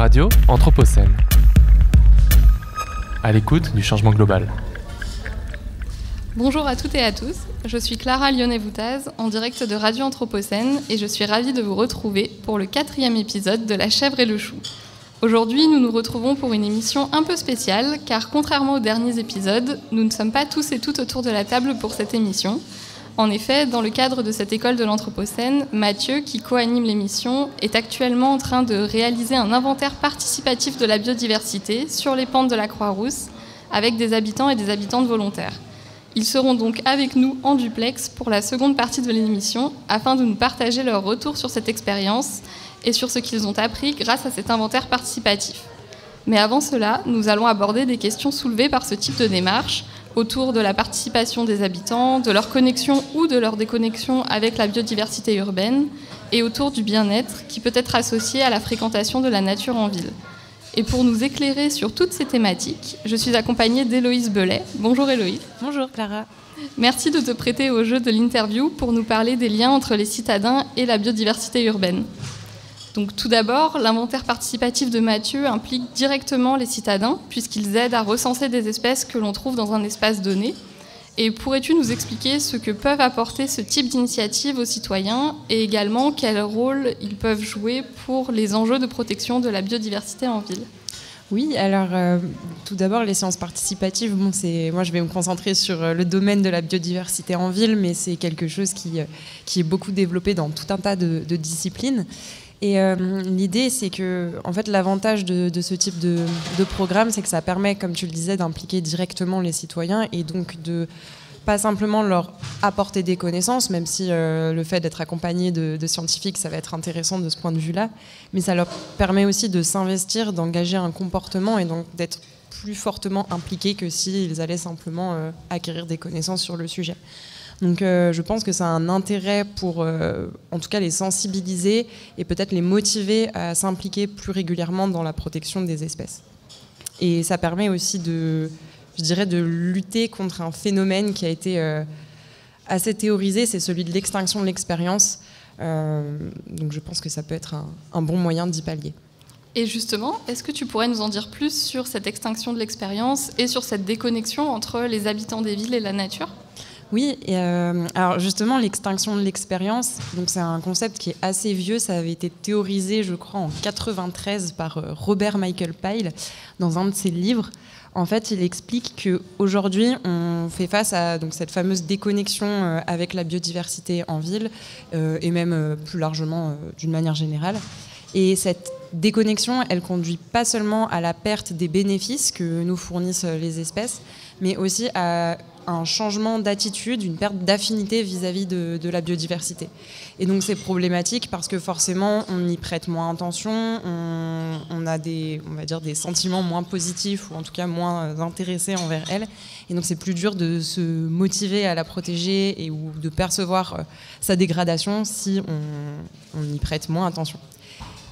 Radio Anthropocène. À l'écoute du changement global. Bonjour à toutes et à tous, je suis Clara Lyonnais-Voutaz, en direct de Radio Anthropocène, et je suis ravie de vous retrouver pour le 4e épisode de La chèvre et le chou. Aujourd'hui, nous nous retrouvons pour une émission un peu spéciale, car contrairement aux derniers épisodes, nous ne sommes pas tous et toutes autour de la table pour cette émission. En effet, dans le cadre de cette école de l'Anthropocène, Mathieu, qui co-anime l'émission, est actuellement en train de réaliser un inventaire participatif de la biodiversité sur les pentes de la Croix-Rousse, avec des habitants et des habitantes volontaires. Ils seront donc avec nous en duplex pour la seconde partie de l'émission, afin de nous partager leur retour sur cette expérience et sur ce qu'ils ont appris grâce à cet inventaire participatif. Mais avant cela, nous allons aborder des questions soulevées par ce type de démarche, autour de la participation des habitants, de leur connexion ou de leur déconnexion avec la biodiversité urbaine, et autour du bien-être qui peut être associé à la fréquentation de la nature en ville. Et pour nous éclairer sur toutes ces thématiques, je suis accompagnée d'Héloïse Belay. Bonjour Héloïse. Bonjour Clara. Merci de te prêter au jeu de l'interview pour nous parler des liens entre les citadins et la biodiversité urbaine. Donc tout d'abord, l'inventaire participatif de Mathieu implique directement les citadins, puisqu'ils aident à recenser des espèces que l'on trouve dans un espace donné. Et pourrais-tu nous expliquer ce que peuvent apporter ce type d'initiative aux citoyens et également quel rôle ils peuvent jouer pour les enjeux de protection de la biodiversité en ville ? Oui, alors tout d'abord, les sciences participatives, moi je vais me concentrer sur le domaine de la biodiversité en ville, mais c'est quelque chose qui est beaucoup développé dans tout un tas de disciplines. Et l'idée, c'est que en fait, l'avantage de ce type de programme, c'est que ça permet, comme tu le disais, d'impliquer directement les citoyens et donc de pas simplement leur apporter des connaissances, même si le fait d'être accompagné de scientifiques, ça va être intéressant de ce point de vue-là, mais ça leur permet aussi de s'investir, d'engager un comportement et donc d'être plus fortement impliqués que s'ils allaient simplement acquérir des connaissances sur le sujet. Donc je pense que ça a un intérêt pour, en tout cas, les sensibiliser et peut-être les motiver à s'impliquer plus régulièrement dans la protection des espèces. Et ça permet aussi de lutter contre un phénomène qui a été assez théorisé, c'est celui de l'extinction de l'expérience. Donc je pense que ça peut être un bon moyen d'y pallier. Et justement, est-ce que tu pourrais nous en dire plus sur cette extinction de l'expérience et sur cette déconnexion entre les habitants des villes et la nature ? Oui, alors justement, l'extinction de l'expérience, donc c'est un concept qui est assez vieux. Ça avait été théorisé, je crois, en 93 par Robert Michael Pyle dans un de ses livres. En fait, il explique qu'aujourd'hui, on fait face à donc, cette fameuse déconnexion avec la biodiversité en ville et même plus largement d'une manière générale. Et cette déconnexion, elle conduit pas seulement à la perte des bénéfices que nous fournissent les espèces, mais aussi à un changement d'attitude, une perte d'affinité vis-à-vis de la biodiversité. Et donc c'est problématique parce que forcément on y prête moins attention, on a des sentiments moins positifs ou en tout cas moins intéressés envers elle. Et donc c'est plus dur de se motiver à la protéger ou de percevoir sa dégradation si on y prête moins attention.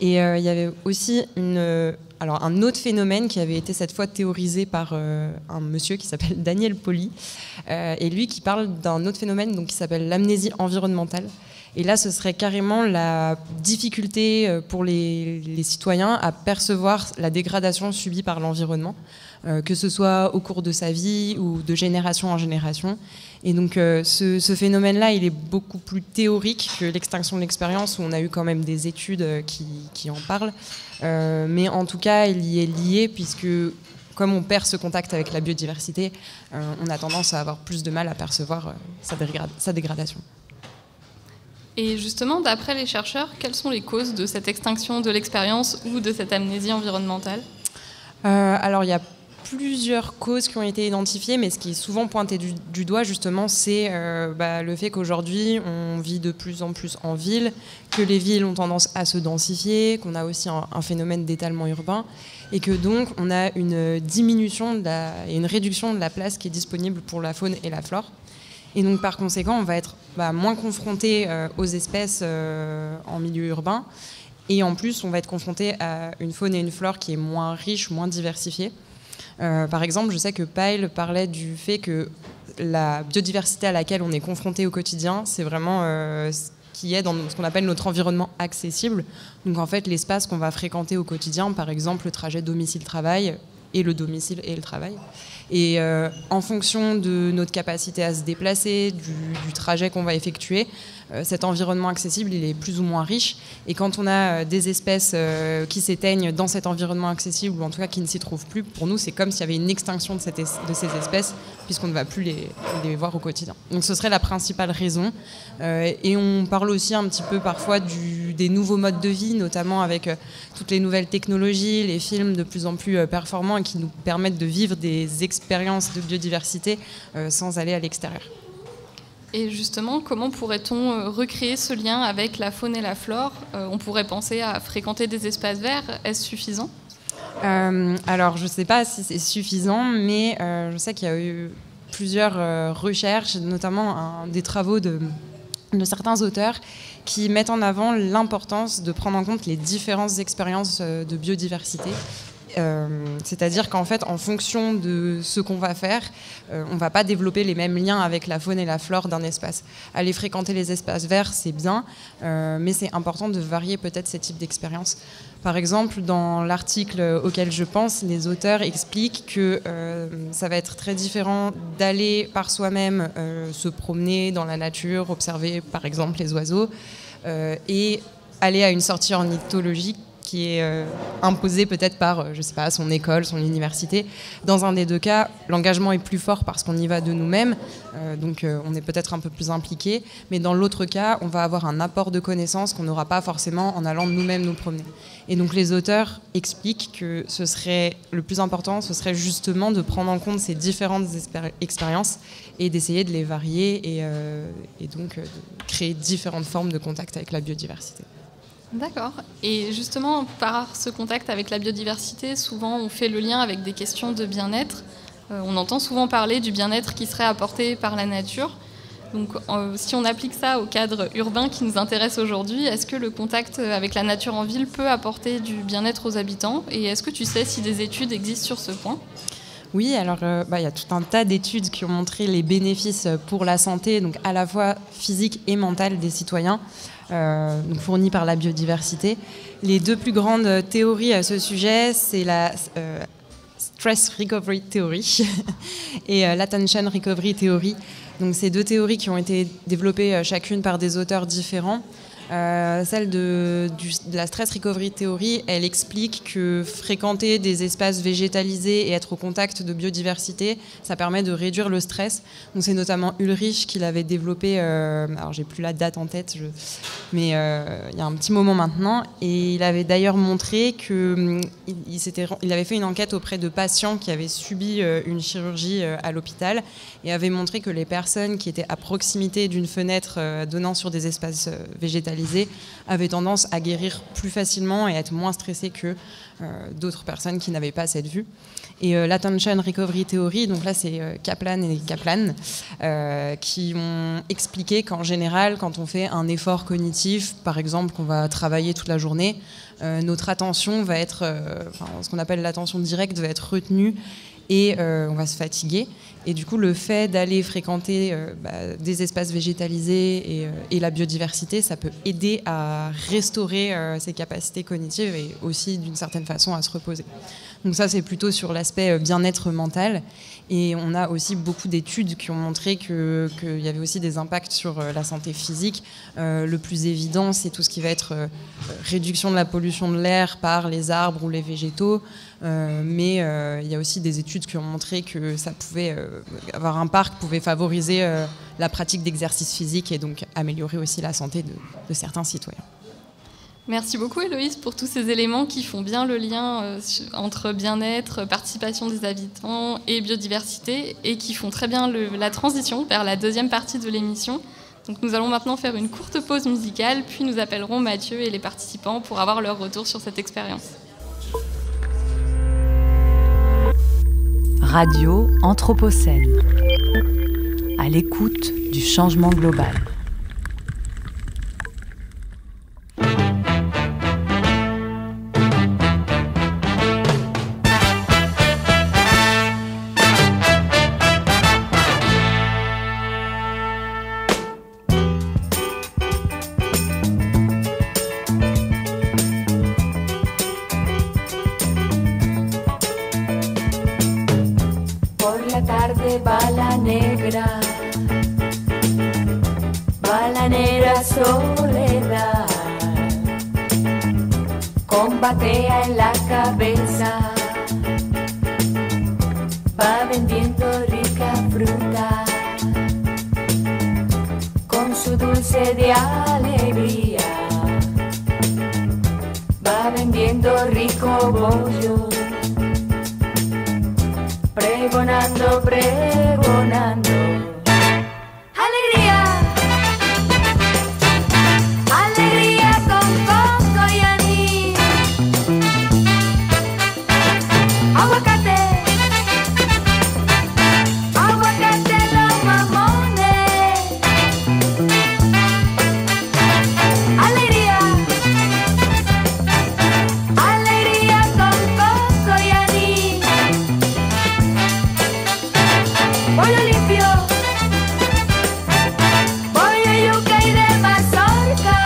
Et il y avait aussi un autre phénomène qui avait été cette fois théorisé par un monsieur qui s'appelle Daniel Pauly, et lui qui parle d'un autre phénomène donc, qui s'appelle l'amnésie environnementale. Et là, ce serait carrément la difficulté pour les citoyens à percevoir la dégradation subie par l'environnement, que ce soit au cours de sa vie ou de génération en génération. Et donc ce phénomène-là, il est beaucoup plus théorique que l'extinction de l'expérience, où on a eu quand même des études qui en parlent. Mais en tout cas, il y est lié, puisque comme on perd ce contact avec la biodiversité, on a tendance à avoir plus de mal à percevoir sa dégradation. Et justement, d'après les chercheurs, quelles sont les causes de cette extinction de l'expérience ou de cette amnésie environnementale ? Alors, il y a plusieurs causes qui ont été identifiées, mais ce qui est souvent pointé du doigt, justement, c'est le fait qu'aujourd'hui, on vit de plus en plus en ville, que les villes ont tendance à se densifier, qu'on a aussi un phénomène d'étalement urbain, et que donc, on a une diminution et une réduction de la place qui est disponible pour la faune et la flore. Et donc, par conséquent, on va être moins confronté aux espèces en milieu urbain. Et en plus, on va être confronté à une faune et une flore qui est moins riche, moins diversifiée. Par exemple, je sais que Pyle parlait du fait que la biodiversité à laquelle on est confronté au quotidien, c'est vraiment ce qui est dans ce qu'on appelle notre environnement accessible. Donc en fait, l'espace qu'on va fréquenter au quotidien, par exemple le trajet domicile-travail et le domicile et le travail. Et en fonction de notre capacité à se déplacer, du trajet qu'on va effectuer, cet environnement accessible, il est plus ou moins riche. Et quand on a des espèces qui s'éteignent dans cet environnement accessible, ou en tout cas qui ne s'y trouvent plus, pour nous, c'est comme s'il y avait une extinction de ces espèces, puisqu'on ne va plus les voir au quotidien. Donc ce serait la principale raison. Et on parle aussi un petit peu parfois des nouveaux modes de vie, notamment avec toutes les nouvelles technologies, les films de plus en plus performants et qui nous permettent de vivre des expériences de biodiversité sans aller à l'extérieur. Et justement, comment pourrait-on recréer ce lien avec la faune et la flore ? On pourrait penser à fréquenter des espaces verts. Est-ce suffisant ? Alors, je ne sais pas si c'est suffisant, mais je sais qu'il y a eu plusieurs recherches, notamment des travaux de certains auteurs qui mettent en avant l'importance de prendre en compte les différentes expériences de biodiversité. C'est-à-dire qu'en fait, en fonction de ce qu'on va faire, on ne va pas développer les mêmes liens avec la faune et la flore d'un espace. Aller fréquenter les espaces verts, c'est bien, mais c'est important de varier peut-être ces types d'expériences. Par exemple, dans l'article auquel je pense, les auteurs expliquent que ça va être très différent d'aller par soi-même se promener dans la nature, observer par exemple les oiseaux, et aller à une sortie ornithologique qui est imposé peut-être par, je sais pas, son école, son université. Dans un des deux cas, l'engagement est plus fort parce qu'on y va de nous-mêmes, donc on est peut-être un peu plus impliqué, mais dans l'autre cas, on va avoir un apport de connaissances qu'on n'aura pas forcément en allant nous-mêmes nous promener. Et donc les auteurs expliquent que ce serait le plus important, ce serait justement de prendre en compte ces différentes expériences et d'essayer de les varier et donc de créer différentes formes de contact avec la biodiversité. D'accord. Et justement, par ce contact avec la biodiversité, souvent on fait le lien avec des questions de bien-être. On entend souvent parler du bien-être qui serait apporté par la nature. Donc si on applique ça au cadre urbain qui nous intéresse aujourd'hui, est-ce que le contact avec la nature en ville peut apporter du bien-être aux habitants ? Et est-ce que tu sais si des études existent sur ce point ? Oui, alors il y a tout un tas d'études qui ont montré les bénéfices pour la santé, donc à la fois physique et mentale des citoyens, donc fournis par la biodiversité. Les deux plus grandes théories à ce sujet, c'est la Stress Recovery Theory et l'Attention Recovery Theory. Donc ces deux théories qui ont été développées chacune par des auteurs différents. Celle de la Stress Recovery Theory, elle explique que fréquenter des espaces végétalisés et être au contact de biodiversité, ça permet de réduire le stress. Donc c'est notamment Ulrich qui l'avait développé, alors j'ai plus la date en tête, mais il y a un petit moment maintenant, et il avait d'ailleurs montré qu'il avait fait une enquête auprès de patients qui avaient subi une chirurgie à l'hôpital et avait montré que les personnes qui étaient à proximité d'une fenêtre donnant sur des espaces végétalisés avaient tendance à guérir plus facilement et à être moins stressés que d'autres personnes qui n'avaient pas cette vue. Et l'Attention Recovery Theory, donc là c'est Kaplan et Kaplan, qui ont expliqué qu'en général, quand on fait un effort cognitif, par exemple qu'on va travailler toute la journée, notre attention va être, ce qu'on appelle l'attention directe, va être retenue et on va se fatiguer. Et du coup, le fait d'aller fréquenter des espaces végétalisés et la biodiversité, ça peut aider à restaurer ses capacités cognitives et aussi, d'une certaine façon, à se reposer. Donc ça, c'est plutôt sur l'aspect bien-être mental. Et on a aussi beaucoup d'études qui ont montré qu'il y avait aussi des impacts sur la santé physique. Le plus évident, c'est tout ce qui va être réduction de la pollution de l'air par les arbres ou les végétaux. Mais il y a aussi des études qui ont montré que ça pouvait avoir un parc, pouvait favoriser la pratique d'exercice physique et donc améliorer aussi la santé de certains citoyens. Merci beaucoup Héloïse pour tous ces éléments qui font bien le lien entre bien-être, participation des habitants et biodiversité et qui font très bien la transition vers la deuxième partie de l'émission. Donc nous allons maintenant faire une courte pause musicale, puis nous appellerons Mathieu et les participants pour avoir leur retour sur cette expérience. Radio Anthropocène, à l'écoute du changement global. tarde balanera soledad, con batea en la cabeza, va vendiendo rica fruta, con su dulce de alegría, va vendiendo rico bollo, pregonando, pregonando. ¡Alegría! ¡Alegría con coco y anís! ¡Aguacate! ¡Aguacate los mamones! ¡Alegría! ¡Alegría con coco y anís! Pollo limpio, pollo yuca y de mazorca.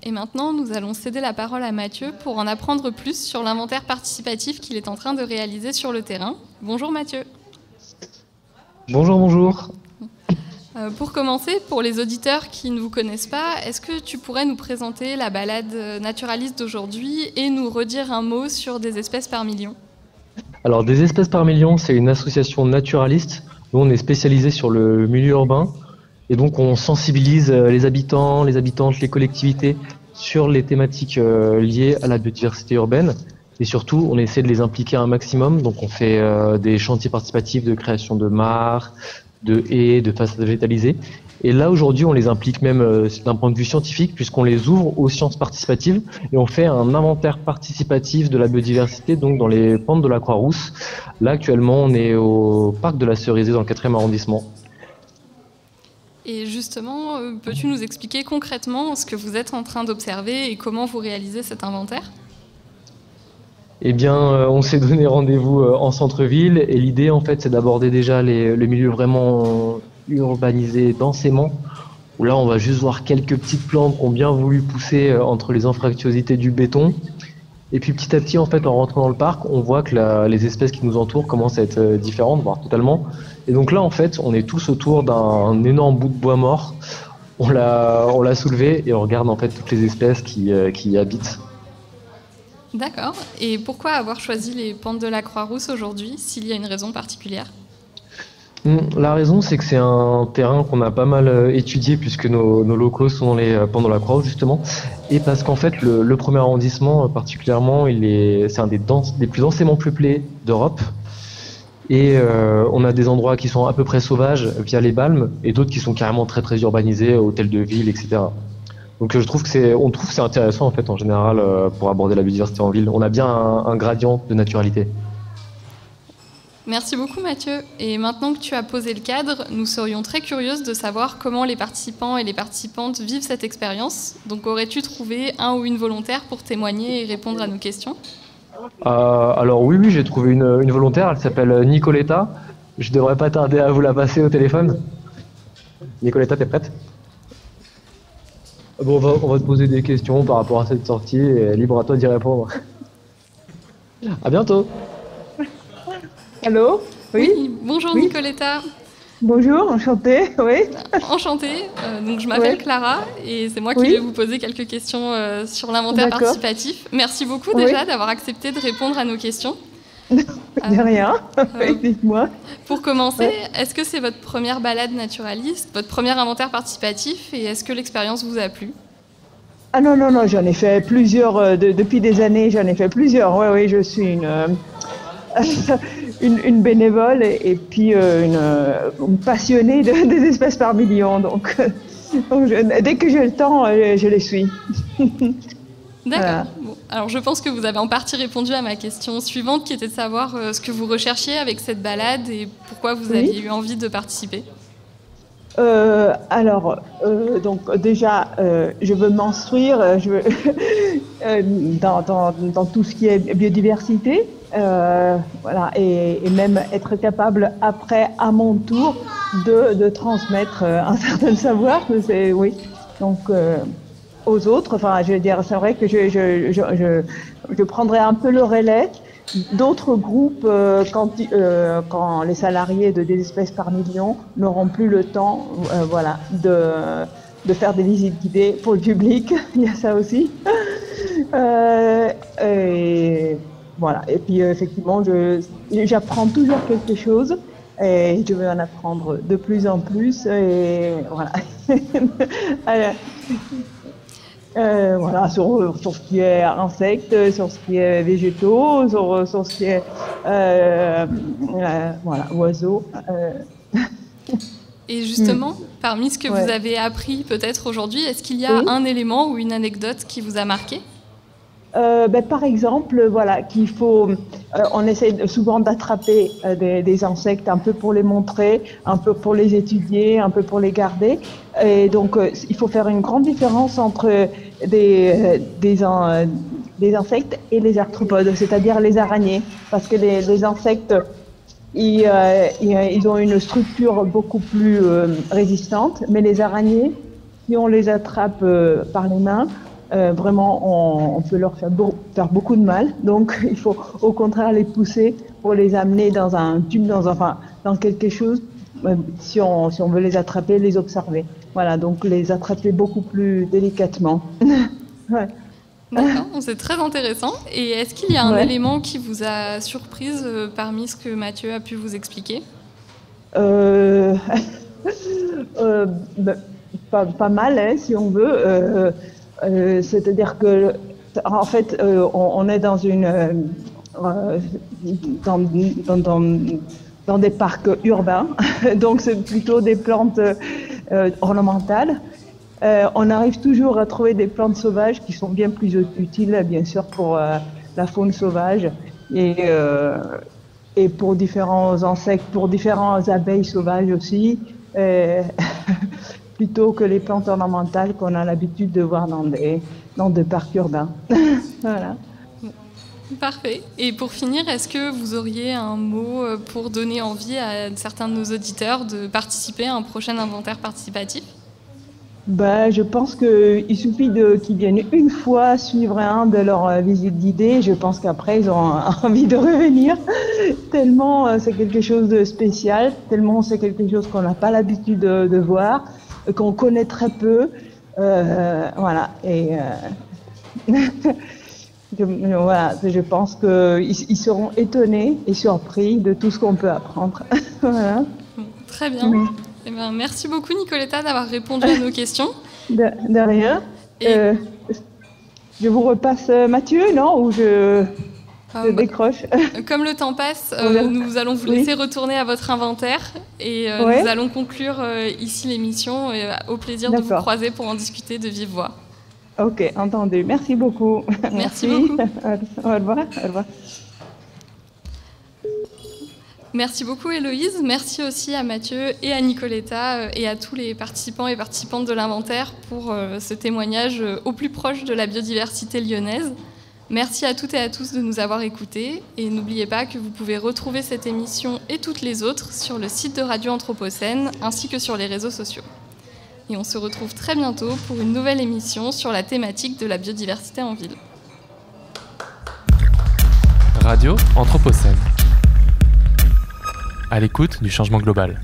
Et maintenant, nous allons céder la parole à Mathieu pour en apprendre plus sur l'inventaire participatif qu'il est en train de réaliser sur le terrain. Bonjour Mathieu. Bonjour, bonjour. Pour commencer, pour les auditeurs qui ne vous connaissent pas, est-ce que tu pourrais nous présenter la balade naturaliste d'aujourd'hui et nous redire un mot sur des espèces par million? Alors, Des espèces par million, c'est une association naturaliste. Nous, on est spécialisé sur le milieu urbain. Et donc, on sensibilise les habitants, les habitantes, les collectivités sur les thématiques liées à la biodiversité urbaine. Et surtout, on essaie de les impliquer un maximum. Donc, on fait des chantiers participatifs de création de mares, de haies, de façades végétalisées. Et là, aujourd'hui, on les implique même d'un point de vue scientifique, puisqu'on les ouvre aux sciences participatives et on fait un inventaire participatif de la biodiversité, donc dans les pentes de la Croix-Rousse. Là, actuellement, on est au parc de la Cerisée, dans le 4e arrondissement. Et justement, peux-tu nous expliquer concrètement ce que vous êtes en train d'observer et comment vous réalisez cet inventaire? Eh bien, on s'est donné rendez-vous en centre-ville et l'idée, en fait, c'est d'aborder déjà le milieu vraiment urbanisé densément, où là, on va juste voir quelques petites plantes qui ont bien voulu pousser entre les anfractuosités du béton. Et puis, petit à petit, en fait, en rentrant dans le parc, on voit que les espèces qui nous entourent commencent à être différentes, voire totalement. Et donc là, en fait, on est tous autour d'un énorme bout de bois mort. On l'a soulevé et on regarde, en fait, toutes les espèces qui y habitent. D'accord. Et pourquoi avoir choisi les pentes de la Croix-Rousse aujourd'hui, s'il y a une raison particulière? La raison, c'est que c'est un terrain qu'on a pas mal étudié, puisque nos locaux sont dans les pentes de la Croix-Rousse, justement. Et parce qu'en fait, le 1er arrondissement, particulièrement, c'est un des plus densément peuplés d'Europe. Et on a des endroits qui sont à peu près sauvages via les Balmes, et d'autres qui sont carrément très très urbanisés, hôtels de ville, etc. Donc je trouve que c'est intéressant en fait en général pour aborder la biodiversité en ville. On a bien un gradient de naturalité. Merci beaucoup Mathieu. Et maintenant que tu as posé le cadre, nous serions très curieuses de savoir comment les participants et les participantes vivent cette expérience. Donc aurais-tu trouvé un ou une volontaire pour témoigner et répondre à nos questions? Alors oui, j'ai trouvé une volontaire, elle s'appelle Nicoletta. Je devrais pas tarder à vous la passer au téléphone. Nicoletta, t'es prête? Bon, on va te poser des questions par rapport à cette sortie et libre à toi d'y répondre. À bientôt. Allô? Oui. Bonjour Nicoletta. Bonjour, enchantée. Oui. Enchantée. Donc je m'appelle Clara et c'est moi qui vais vous poser quelques questions sur l'inventaire participatif. Merci beaucoup déjà d'avoir accepté de répondre à nos questions. De rien. Dites-moi. Pour commencer, est-ce que c'est votre première balade naturaliste, votre premier inventaire participatif, et est-ce que l'expérience vous a plu? Ah non, j'en ai fait plusieurs, depuis des années, j'en ai fait plusieurs. Oui, je suis une bénévole et puis une passionnée des espèces par million. Donc dès que j'ai le temps, je les suis. D'accord. Voilà. Bon, alors je pense que vous avez en partie répondu à ma question suivante, qui était de savoir ce que vous recherchiez avec cette balade et pourquoi vous aviez eu envie de participer. Donc déjà, je veux m'instruire dans tout ce qui est biodiversité, voilà, et même être capable après, à mon tour, de transmettre un certain savoir. Oui. Donc aux autres, enfin, je veux dire, c'est vrai que je prendrai un peu le relais d'autres groupes quand les salariés de des espèces par million n'auront plus le temps, voilà, de faire des visites guidées pour le public. Il y a ça aussi. Et voilà. Et puis effectivement, j'apprends toujours quelque chose. Et je veux en apprendre de plus en plus. Et voilà. Voilà, sur ce qui est insectes, sur ce qui est végétaux, sur ce qui est voilà, oiseaux. Et justement, parmi ce que vous avez appris peut-être aujourd'hui, est-ce qu'il y a un élément ou une anecdote qui vous a marqué ? Par exemple, voilà, qu'il faut, on essaie souvent d'attraper des insectes un peu pour les montrer, un peu pour les étudier, un peu pour les garder. Et donc, il faut faire une grande différence entre des insectes et les arthropodes, c'est-à-dire les araignées, parce que les insectes, ils ont une structure beaucoup plus résistante, mais les araignées, si on les attrape par les mains, vraiment, on peut leur faire beaucoup de mal. Donc, il faut au contraire les pousser pour les amener dans un tube, dans quelque chose, si on veut les attraper, les observer. Voilà, donc les attraper beaucoup plus délicatement. Ouais. D'accord, c'est très intéressant. Et est-ce qu'il y a un élément qui vous a surprise parmi ce que Mathieu a pu vous expliquer ? Pas mal, hein, si on veut. C'est-à-dire que, en fait, on est dans dans des parcs urbains, donc c'est plutôt des plantes ornementales. On arrive toujours à trouver des plantes sauvages qui sont bien plus utiles, bien sûr, pour la faune sauvage et pour différents insectes, pour différentes abeilles sauvages aussi. Plutôt que les plantes ornementales qu'on a l'habitude de voir dans des parcs urbains. Voilà. Parfait. Et pour finir, est-ce que vous auriez un mot pour donner envie à certains de nos auditeurs de participer à un prochain inventaire participatif ? Je pense qu'il suffit qu'ils viennent une fois suivre un de leurs visites guidées. Je pense qu'après, ils ont envie de revenir. Tellement c'est quelque chose de spécial, tellement c'est quelque chose qu'on n'a pas l'habitude de voir, qu'on connaît très peu. Voilà. Et voilà, je pense qu'ils seront étonnés et surpris de tout ce qu'on peut apprendre. Voilà. Très bien. Eh bien, merci beaucoup, Nicoletta, d'avoir répondu à nos questions. De rien. Je vous repasse Mathieu, non ? Ou je décroche. Comme le temps passe, nous allons vous laisser retourner à votre inventaire et nous allons conclure ici l'émission. Au plaisir de vous croiser pour en discuter de vive voix. Ok, entendu. Merci beaucoup. Merci beaucoup. Au revoir. Au revoir. Merci beaucoup Héloïse, merci aussi à Mathieu et à Nicoletta et à tous les participants et participantes de l'inventaire pour ce témoignage au plus proche de la biodiversité lyonnaise. Merci à toutes et à tous de nous avoir écoutés et n'oubliez pas que vous pouvez retrouver cette émission et toutes les autres sur le site de Radio Anthropocène ainsi que sur les réseaux sociaux. Et on se retrouve très bientôt pour une nouvelle émission sur la thématique de la biodiversité en ville. Radio Anthropocène. À l'écoute du changement global.